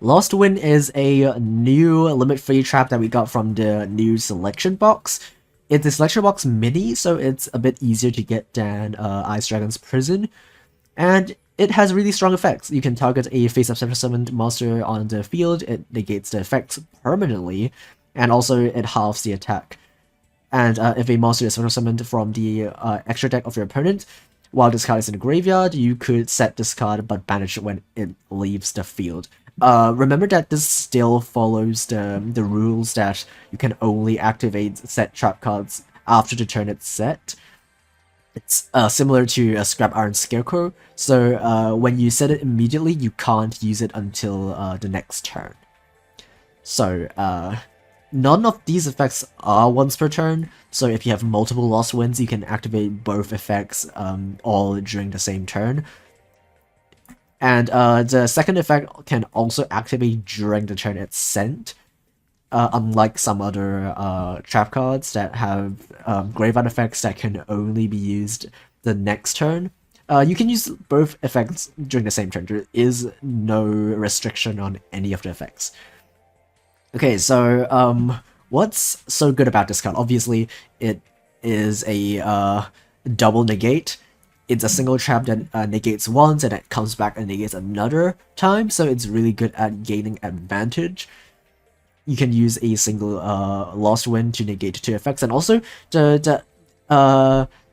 Lost Wind is a new limit-free trap that we got from the new selection box. It's a selection box mini, so it's a bit easier to get than Ice Dragon's Prison, and it has really strong effects. You can target a face-up special summoned monster on the field, it negates the effects permanently, and also it halves the attack. And if a monster is special summoned from the extra deck of your opponent, while this card is in the graveyard, you could set this card but banish it when it leaves the field. Remember that this still follows the rules that you can only activate set trap cards after the turn it's set. It's similar to a Scrap Iron Scarecrow, so when you set it immediately, you can't use it until the next turn. So, none of these effects are once per turn, so if you have multiple Lost Winds, you can activate both effects all during the same turn. And the second effect can also activate during the turn it's sent, unlike some other trap cards that have graveyard effects that can only be used the next turn. You can use both effects during the same turn. There is no restriction on any of the effects. Okay, so what's so good about this card? Obviously, it is a double negate. It's a single trap that negates once and it comes back and negates another time, so it's really good at gaining advantage. You can use a single Lost Wind to negate two effects, and also the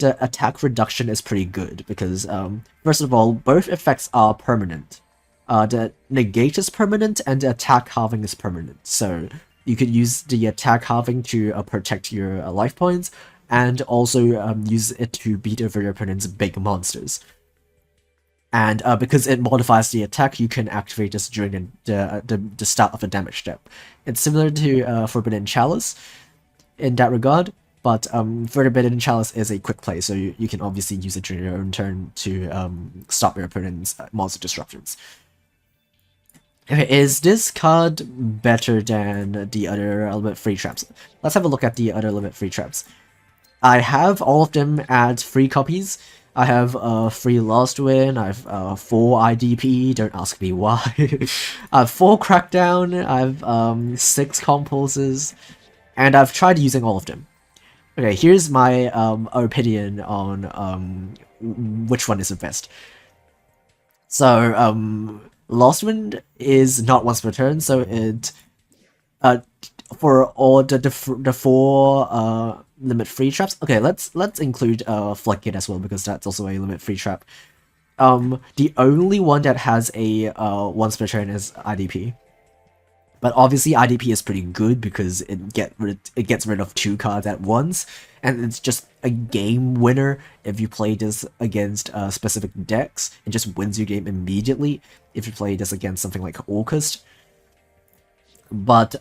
attack reduction is pretty good because first of all, both effects are permanent. The negate is permanent and the attack halving is permanent, so you could use the attack halving to protect your life points, and also use it to beat over your opponent's big monsters. And because it modifies the attack, you can activate this during the start of a damage step. It's similar to Forbidden Chalice in that regard, but Forbidden Chalice is a quick play, so you can obviously use it during your own turn to stop your opponent's monster disruptions. Okay, is this card better than the other limit free traps? Let's have a look at the other limit free traps. I have all of them at free copies. I have 3 Lost Wind, I have 4 IDP, don't ask me why. I have 4 Crackdown, I have 6 Compulses, and I've tried using all of them. Okay, here's my opinion on which one is the best. So, Lost Wind is not once per turn, so it for all the 4 limit free traps. Okay, let's include Floodgate as well because that's also a limit free trap. The only one that has a once per turn is IDP. But obviously IDP is pretty good because it gets rid of 2 cards at once, and it's just a game winner if you play this against specific decks. It just wins your game immediately if you play this against something like Orcust. But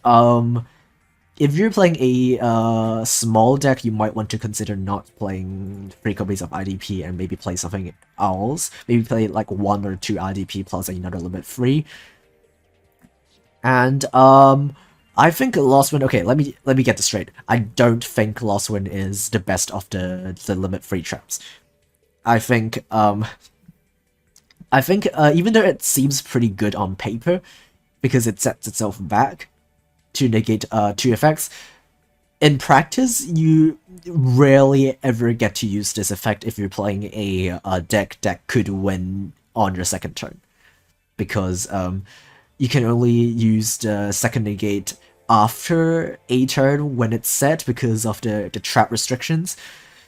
if you're playing a small deck, you might want to consider not playing 3 copies of IDP and maybe play something else. Maybe play like 1 or 2 IDP plus another limit free. And I think Lost Wind. Okay, let me get this straight. I don't think Lost Wind is the best of the limit free traps. I think even though it seems pretty good on paper, because it sets itself back to negate 2 effects, in practice you rarely ever get to use this effect if you're playing a deck that could win on your second turn, because you can only use the second negate after a turn when it's set because of the trap restrictions.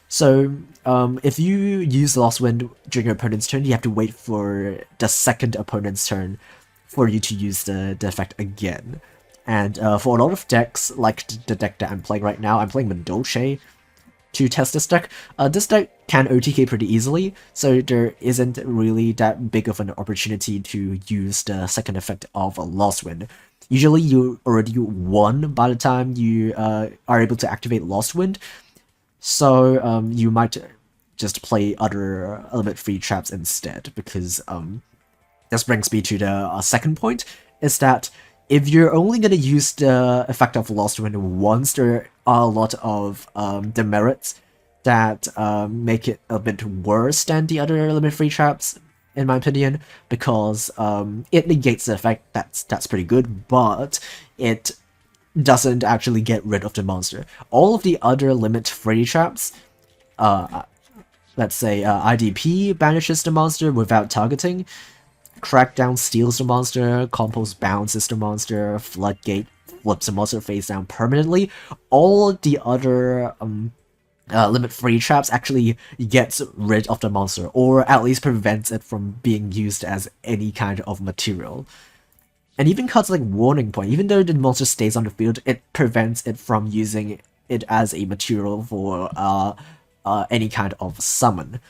So if you use Lost Wind during your opponent's turn, you have to wait for the second opponent's turn for you to use the effect again. And for a lot of decks, like the deck that I'm playing right now, I'm playing Dolce to test this deck. This deck can OTK pretty easily, so there isn't really that big of an opportunity to use the second effect of a Lost Wind. Usually you already won by the time you are able to activate Lost Wind, so you might just play other limit free traps instead, because this brings me to the second point, is that if you're only going to use the effect of Lost Wind once, there are a lot of demerits that make it a bit worse than the other limit free traps. in my opinion, because it negates the effect. That's pretty good, but it doesn't actually get rid of the monster. All of the other limit free traps, let's say IDP banishes the monster without targeting, Crackdown steals the monster, Compost bounces the monster, Floodgate flips the monster face down permanently. All the other limit free traps actually gets rid of the monster, or at least prevents it from being used as any kind of material. And even cards like Warning Point, even though the monster stays on the field, it prevents it from using it as a material for any kind of summon.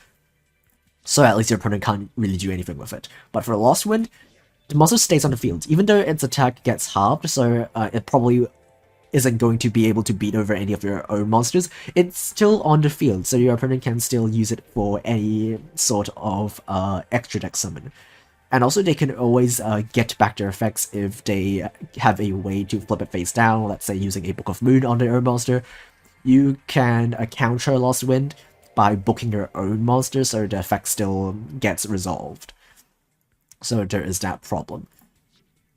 So at least your opponent can't really do anything with it. But for Lost Wind, the monster stays on the field, even though its attack gets halved, so it probably isn't going to be able to beat over any of your own monsters. It's still on the field, so your opponent can still use it for any sort of extra deck summon. And also they can always get back their effects if they have a way to flip it face down, let's say using a Book of Moon on their own monster. You can counter Lost Wind by booking your own monster, so the effect still gets resolved. So there is that problem.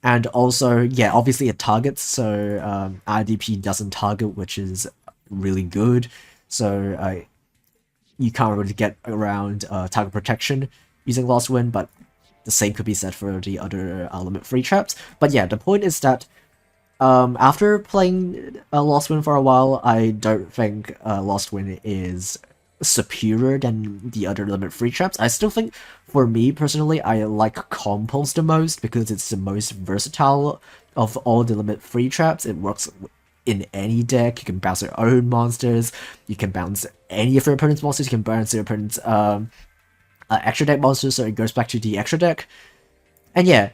And also, yeah, obviously it targets, so IDP doesn't target, which is really good. So you can't really get around target protection using Lost Wind, but the same could be said for the other limit free traps. But yeah, the point is that after playing Lost Wind for a while, I don't think Lost Wind is superior than the other limit free traps. I still think, for me personally, I like Compulse the most because it's the most versatile of all the limit free traps. It works in any deck. You can bounce your own monsters, you can bounce any of your opponent's monsters, you can bounce your opponent's extra deck monsters, so it goes back to the extra deck. And yeah,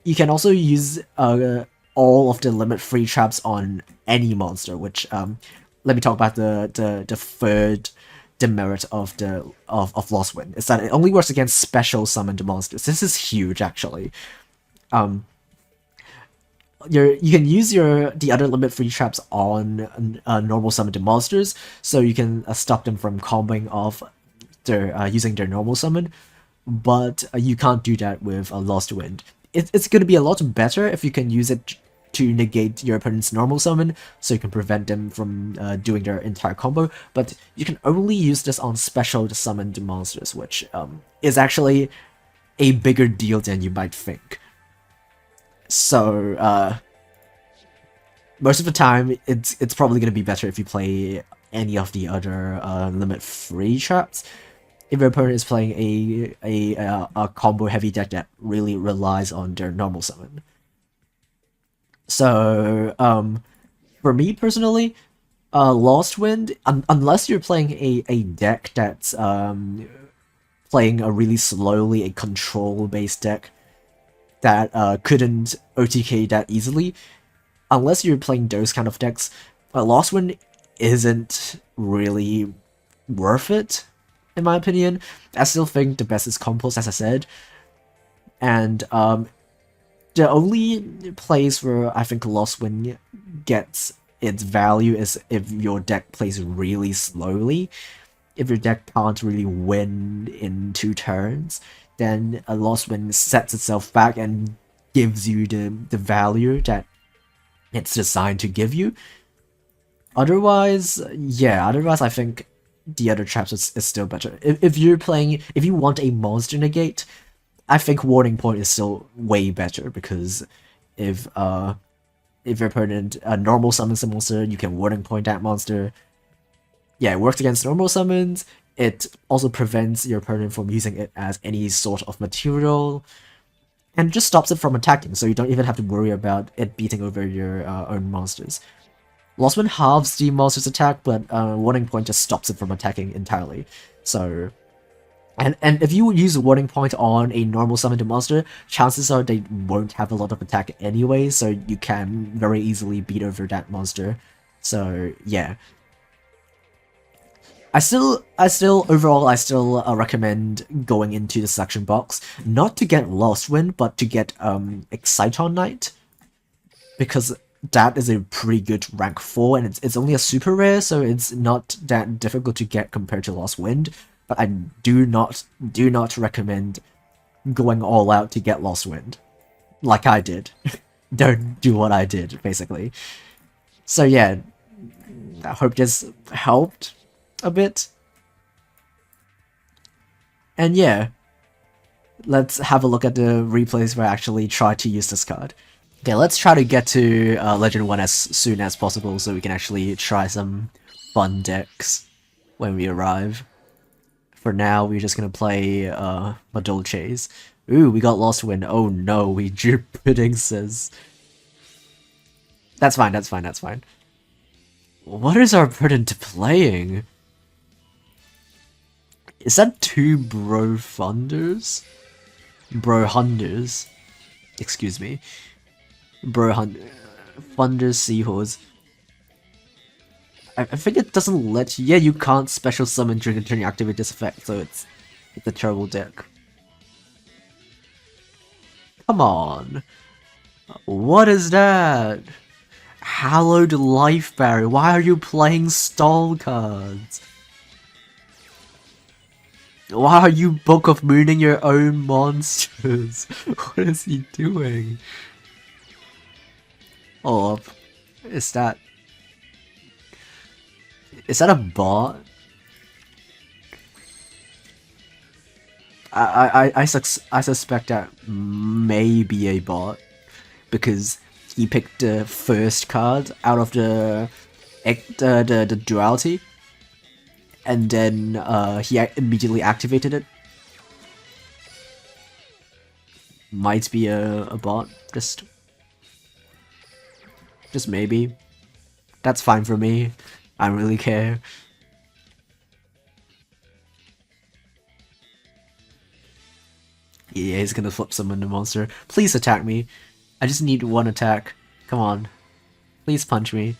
you can also use all of the limit free traps on any monster, which let me talk about the third demerit of Lost Wind. Is that it only works against special summoned monsters. This is huge, actually. You can use the other limit free traps on normal summoned monsters, so you can stop them from comboing off their using their normal summon, but you can't do that with Lost Wind. It's going to be a lot better if you can use it to negate your opponent's normal summon, so you can prevent them from doing their entire combo, but you can only use this on special summoned monsters, which is actually a bigger deal than you might think. So most of the time, it's probably going to be better if you play any of the other limit free traps. If your opponent is playing a combo heavy deck that really relies on their normal summon. So for me personally, Lost Wind, unless you're playing a deck that's playing a really slowly, a control-based deck that couldn't OTK that easily, unless you're playing those kind of decks, Lost Wind isn't really worth it, in my opinion. I still think the best is Compulse, as I said, and the only place where I think Lost Wind gets its value is if your deck plays really slowly. If your deck can't really win in 2 turns, then a Lost Wind sets itself back and gives you the value that it's designed to give you. Otherwise, yeah, I think the other traps is still better. If you want a monster negate, I think Warning Point is still way better, because if your opponent normal summons a monster, you can Warning Point that monster. Yeah, it works against normal summons. It also prevents your opponent from using it as any sort of material, and it just stops it from attacking, so you don't even have to worry about it beating over your own monsters. Lost Wind halves the monster's attack, but Warning Point just stops it from attacking entirely. So, and if you use Warning Point on a normal summoned monster, chances are they won't have a lot of attack anyway, so you can very easily beat over that monster. So yeah. I still overall recommend going into the selection box, not to get Lost Wind, but to get Exciton Knight, because that is a pretty good rank 4, and it's only a super rare, so it's not that difficult to get compared to Lost Wind. But I do not recommend going all out to get Lost Wind. Like I did. Don't do what I did, basically. So yeah, I hope this helped a bit. And yeah, let's have a look at the replays where I actually tried to use this card. Okay, let's try to get to Legend 1 as soon as possible so we can actually try some fun decks when we arrive. For now, we're just gonna play Madolches. Ooh, we got Lost Wind. Oh no, we drew Puddingses. That's fine, that's fine, that's fine. What is our opponent playing? Is that two Bro Funders? Bro Hunders? Excuse me. Bro Funders Seahorse. I think it doesn't let you. Yeah, you can't special summon during the turn you activate this effect, so it's a terrible deck. Come on. What is that? Hallowed Life Barrier. Why are you playing stall cards? Why are you Book of Mooning your own monsters? What is he doing? Oh, is that a bot? I suspect that may be a bot because he picked the first card out of the duality, and then he immediately activated it. Might be a bot, just maybe. That's fine for me. I don't really care. Yeah, he's gonna flip summon the monster. Please attack me. I just need one attack. Come on. Please punch me.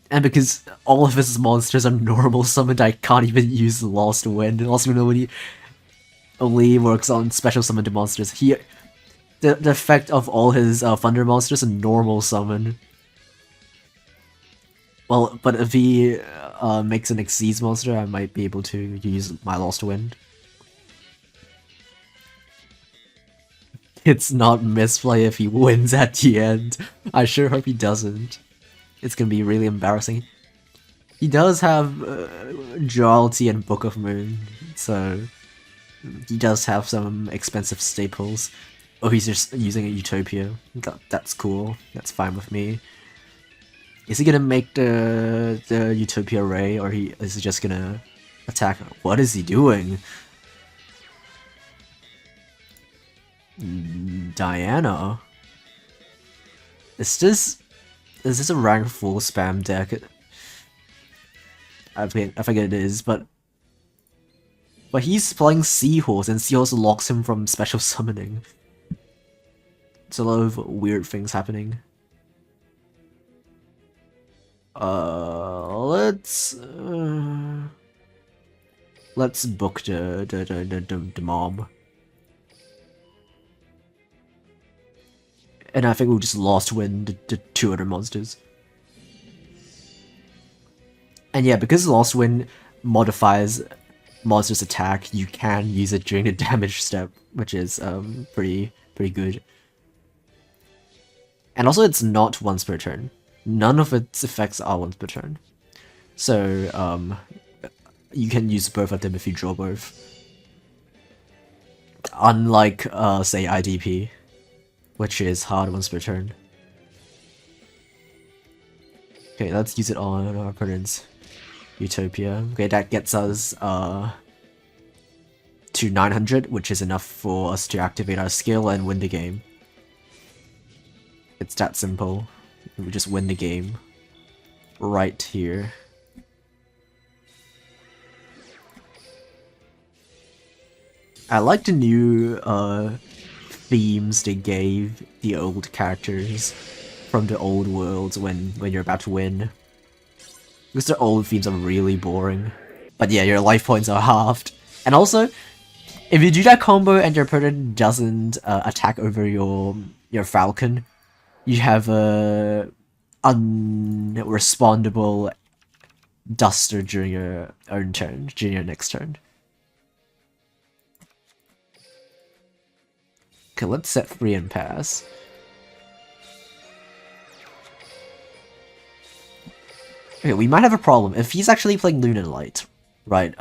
And because all of his monsters are normal summoned, I can't even use Lost Wind. Lost Wind only works on special summoned monsters. The effect of all his Thunder monsters are normal summon. Well, but if he makes an Xyz monster, I might be able to use my Lost Wind. It's not misplay if he wins at the end. I sure hope he doesn't. It's gonna be really embarrassing. He does have Duality and Book of Moon, so he does have some expensive staples. Oh, he's just using a Utopia. That's cool. That's fine with me. Is he gonna make the Utopia Ray, or is he just gonna attack? What is he doing? Diana? Is this a rank 4 spam deck? I think it is, but he's playing Seahorse, and Seahorse locks him from special summoning. It's a lot of weird things happening. Let's book the mob. And I think we'll just Lost Wind the two other monsters. And yeah, because Lost Wind modifies monster's attack, you can use it during the damage step, which is pretty good. And also it's not once per turn. None of its effects are once per turn. So you can use both of them if you draw both. Unlike say IDP, which is hard once per turn. Okay, let's use it on our opponent's Utopia. Okay, that gets us to 900, which is enough for us to activate our skill and win the game. It's that simple. We just win the game right here. I like the new themes they gave the old characters from the old worlds when you're about to win. Because the old themes are really boring. But yeah, your life points are halved. And also, if you do that combo and your opponent doesn't attack over your Falcon, you have a unrespondable Duster during your own turn, during your next turn. Okay, let's set free and pass. Okay, we might have a problem. If he's actually playing Lunar Light, right,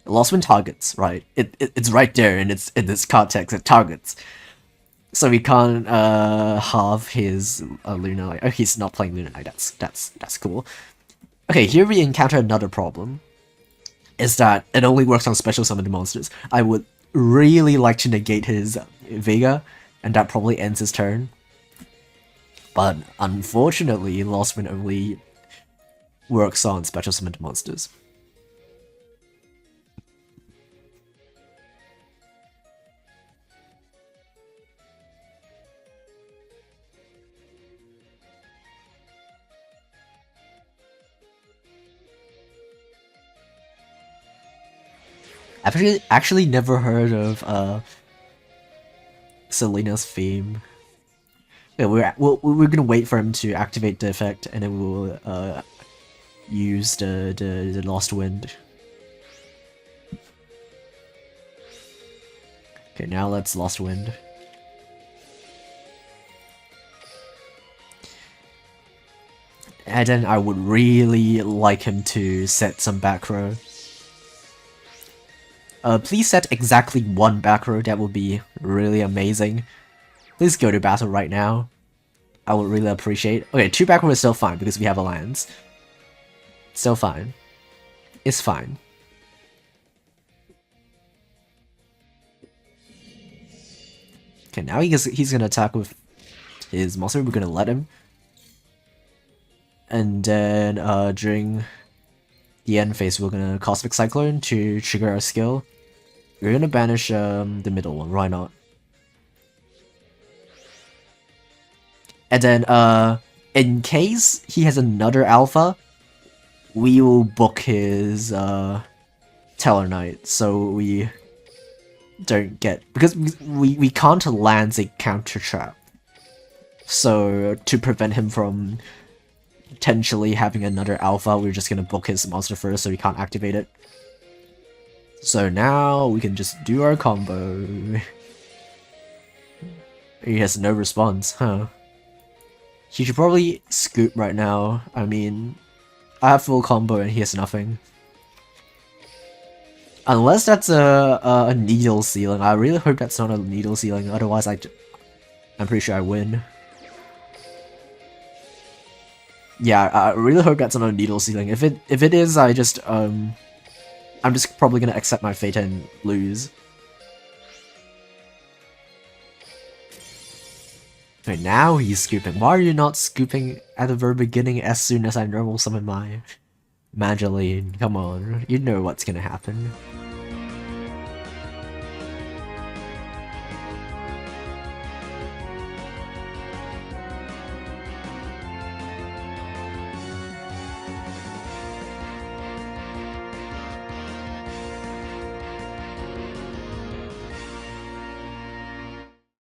Lost Wind targets, right? It's right there in this context, it targets. So we can't halve his Lunar Light. Oh, he's not playing Lunar Light, that's cool. Okay, here we encounter another problem. Is that it only works on special summoned monsters. I would really like to negate his Vega, and that probably ends his turn. But unfortunately, Lost Wind only works on special summoned monsters. I've actually never heard of Selena's theme. Yeah, we're gonna wait for him to activate the effect, and then we'll use the Lost Wind. Okay, now let's Lost Wind. And then I would really like him to set some back row. Please set exactly one back row, that would be really amazing. Please go to battle right now. I would really appreciate. Okay, 2 back row is still fine because we have Alliance. Still fine. It's fine. Okay, now he's gonna attack with his monster. We're gonna let him. And then during the end phase, we're gonna Cosmic Cyclone to trigger our skill. We're gonna banish the middle one, why not? And then in case he has another alpha, we will book his Teller Knight, so we don't get, because we can't land a counter trap. So to prevent him from potentially having another alpha, we're just gonna book his monster first so he can't activate it. So now we can just do our combo. He has no response, huh? He should probably scoop right now. I mean, I have full combo and he has nothing. Unless that's a needle ceiling. I really hope that's not a needle ceiling, otherwise I'm pretty sure I win. Yeah, I really hope that's not a needle ceiling. If it is, I just I'm just probably gonna accept my fate and lose. Okay, now he's scooping. Why are you not scooping at the very beginning as soon as I normal summon my Mageline? Come on, you know what's gonna happen.